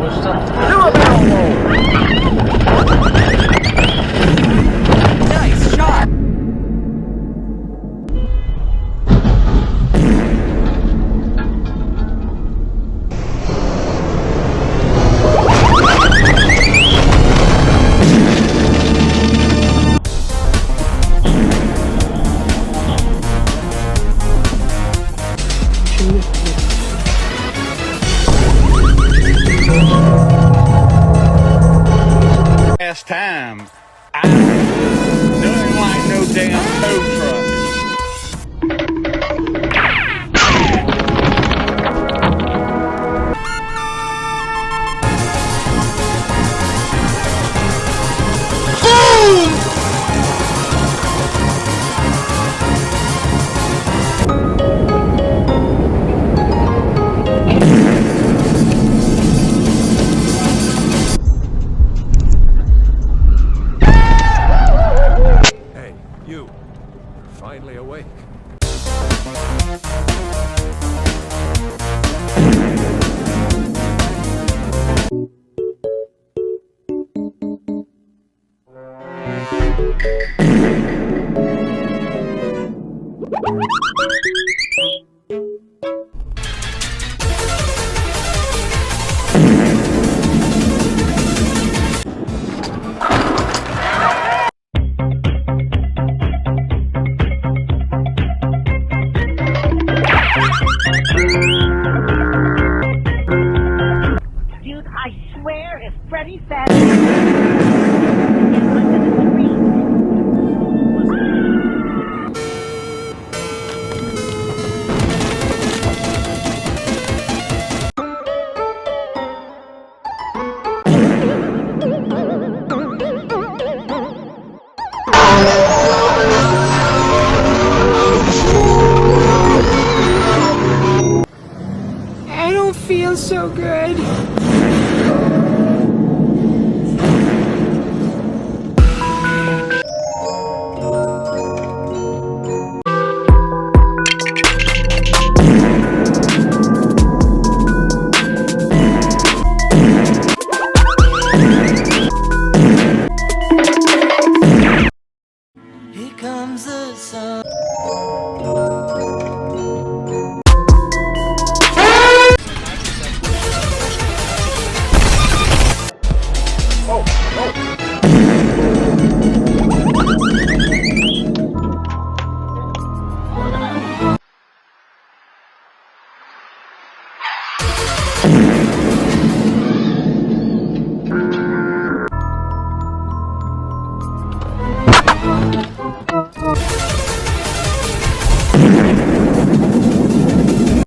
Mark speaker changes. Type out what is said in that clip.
Speaker 1: push something. Do a barrel roll.
Speaker 2: Nice shot!
Speaker 3: Last time, I doesn't like no damn tow truck.
Speaker 4: Hey, you. You're finally awake.
Speaker 5: Dude, I swear if Freddy said
Speaker 6: I don't feel so good.
Speaker 2: Here comes the sun.
Speaker 1: Oh, oh.